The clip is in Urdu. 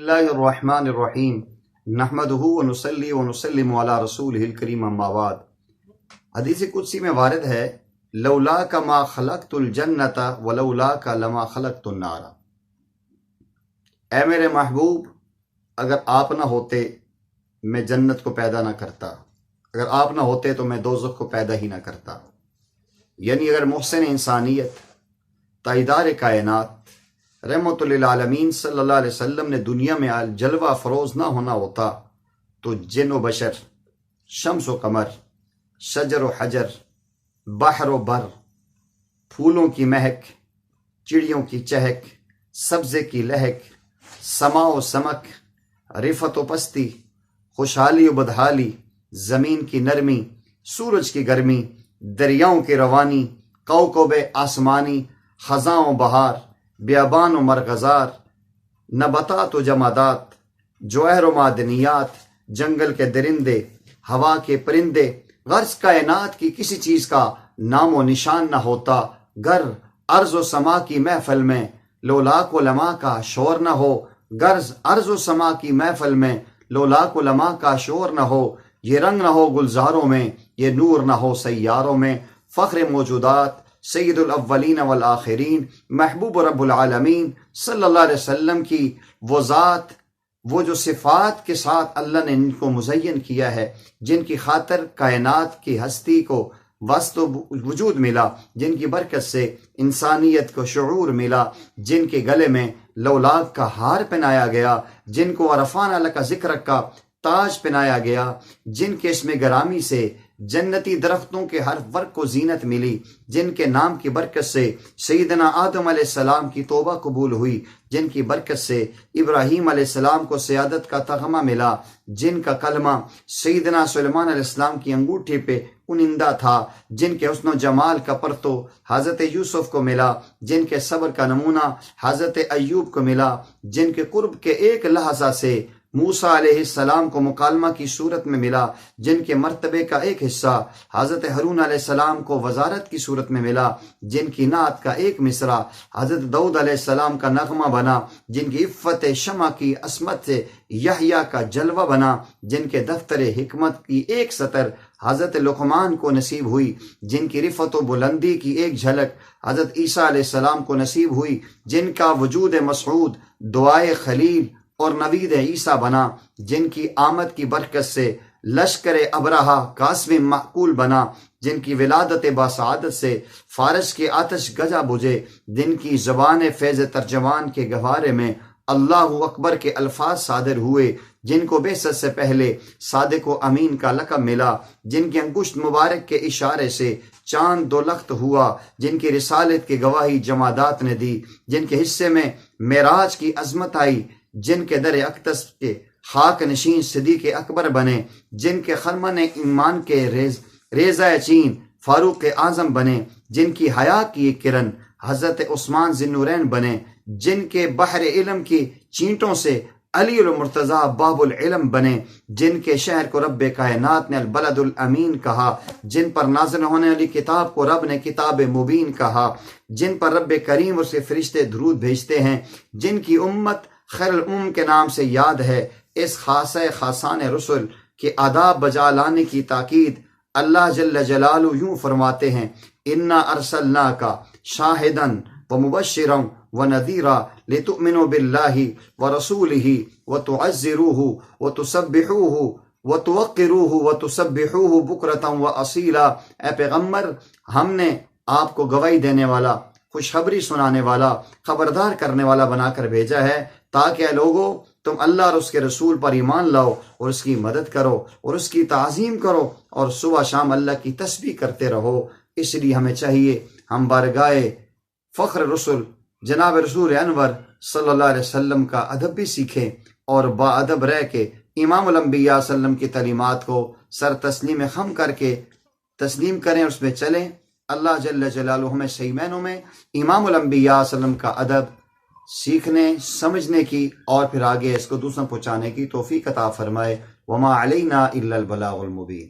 اللہ الرحمن الرحیم نحمدہ ونصلی ونسلم علی رسولہ الکریم اما بعد۔ حدیث قدسی میں وارد ہے لولاک ما خلقت الجنت ولولاک لما خلقت النار۔ اے میرے محبوب، اگر آپ نہ ہوتے میں جنت کو پیدا نہ کرتا، اگر آپ نہ ہوتے تو میں دوزخ کو پیدا ہی نہ کرتا۔ یعنی اگر محسن انسانیت تائیدار کائنات رحمت للعالمین صلی اللہ علیہ وسلم نے دنیا میں جلوہ فروز نہ ہونا ہوتا تو جن و بشر، شمس و قمر، شجر و حجر، بحر و بر، پھولوں کی مہک، چڑیوں کی چہک، سبزے کی لہک، سما و سمک، رفت و پستی، خوشحالی و بدحالی، زمین کی نرمی، سورج کی گرمی، دریاؤں کی روانی، کوکب آسمانی، خزاں و بہار، بیابان و مرغزار، نباتات و جمادات، جوہر و معدنیات، جنگل کے درندے، ہوا کے پرندے، غرض کائنات کی کسی چیز کا نام و نشان نہ ہوتا گر ارض و سما کی محفل میں لولاک علماء کا شور نہ ہو، غرض ارض و سما کی محفل میں لولاک علماء کا شور نہ ہو، یہ رنگ نہ ہو گلزاروں میں، یہ نور نہ ہو سیاروں میں، فخر موجودات سید الاولین والآخرین محبوب رب العالمین صلی اللہ علیہ وسلم کی وہ ذات، وہ جو صفات کے ساتھ اللہ نے ان کو مزین کیا ہے، جن کی خاطر کائنات کی ہستی کو وسط و وجود ملا، جن کی برکت سے انسانیت کو شعور ملا، جن کے گلے میں لولاک کا ہار پہنایا گیا، جن کو عرفان اللہ کا ذکر کا تاج پہنایا گیا، جن کے اسم گرامی سے جنتی درختوں کے ہر ورق کو زینت ملی، جن کے نام کی برکت سے سیدنا آدم علیہ السلام کی توبہ قبول ہوئی، جن کی برکت سے ابراہیم علیہ السلام کو سیادت کا تغمہ ملا، جن کا کلمہ سیدنا سلیمان علیہ السلام کی انگوٹھی پہ انندہ تھا، جن کے حسن و جمال کا پرتو حضرت یوسف کو ملا، جن کے صبر کا نمونہ حضرت ایوب کو ملا، جن کے قرب کے ایک لحظہ سے موسیٰ علیہ السلام کو مکالمہ کی صورت میں ملا، جن کے مرتبے کا ایک حصہ حضرت ہارون علیہ السلام کو وزارت کی صورت میں ملا، جن کی نعت کا ایک مصرع حضرت داؤد علیہ السلام کا نغمہ بنا، جن کی عفت شمع کی عصمت سے یحییٰ کا جلوہ بنا، جن کے دفتر حکمت کی ایک سطر حضرت لقمان کو نصیب ہوئی، جن کی رفت و بلندی کی ایک جھلک حضرت عیسیٰ علیہ السلام کو نصیب ہوئی، جن کا وجود مسعود دعائے خلیل اور نوید عیسیٰ بنا، جن کی آمد کی برکت سے لشکر ابرہہ قاسم معقول بنا، جن کی ولادت باسعادت سے فارس کے آتش گجا بجھے، جن کی زبان فیض ترجمان کے گہوارے میں اللہ اکبر کے الفاظ صادر ہوئے، جن کو بعثت سے پہلے صادق و امین کا لقب ملا، جن کی انگشت مبارک کے اشارے سے چاند دو لخت ہوا، جن کی رسالت کی گواہی جمادات نے دی، جن کے حصے میں معراج کی عظمت آئی، جن کے در اقدس کے خاک نشین صدیق اکبر بنے، جن کے خرمن ایمان کے ریزہ چین فاروق اعظم بنے، جن کی حیا کی ایک کرن حضرت عثمان ذی النورین بنے، جن کے بحر علم کی چینٹوں سے علی المرتضیٰ باب العلم بنے، جن کے شہر کو رب کائنات نے البلد الامین کہا، جن پر نازل ہونے والی کتاب کو رب نے کتاب مبین کہا، جن پر رب کریم اور اس کے فرشتے درود بھیجتے ہیں، جن کی امت خیر الامم کے نام سے یاد ہے۔ اس خاصہ خاصان رسل کے آداب بجا لانے کی تاکید اللہ جل جلالہ یوں فرماتے ہیں، انا ارسلناک شاہدا ومبشرا ونذیرا لتؤمنوا باللہ ورسولہ وتعزروہ وتسبحوہ وتوقروہ وتسبحوہ بکرۃ واصیلا۔ اے پیغمبر، ہم نے آپ کو گواہی دینے والا، خوشخبری سنانے والا، خبردار کرنے والا بنا کر بھیجا ہے تاکہ اے لوگو تم اللہ اور اس کے رسول پر ایمان لاؤ اور اس کی مدد کرو اور اس کی تعظیم کرو اور صبح شام اللہ کی تسبیح کرتے رہو۔ اس لیے ہمیں چاہیے ہم بارگاہ فخر رسول جناب رسول انور صلی اللہ علیہ وسلم کا ادب بھی سیکھیں اور با ادب رہ کے امام الانبیاء صلی اللہ علیہ وسلم کی تعلیمات کو سر تسلیم خم کر کے تسلیم کریں، اس میں چلیں۔ اللہ جل جلالہ ہمیں صحیح معنوں میں امام الانبیاء صلی اللہ علیہ وسلم کا ادب سیکھنے، سمجھنے کی اور پھر آگے اس کو دوسروں پہنچانے کی توفیق عطا فرمائے۔ وما علینا الا البلاغ المبین۔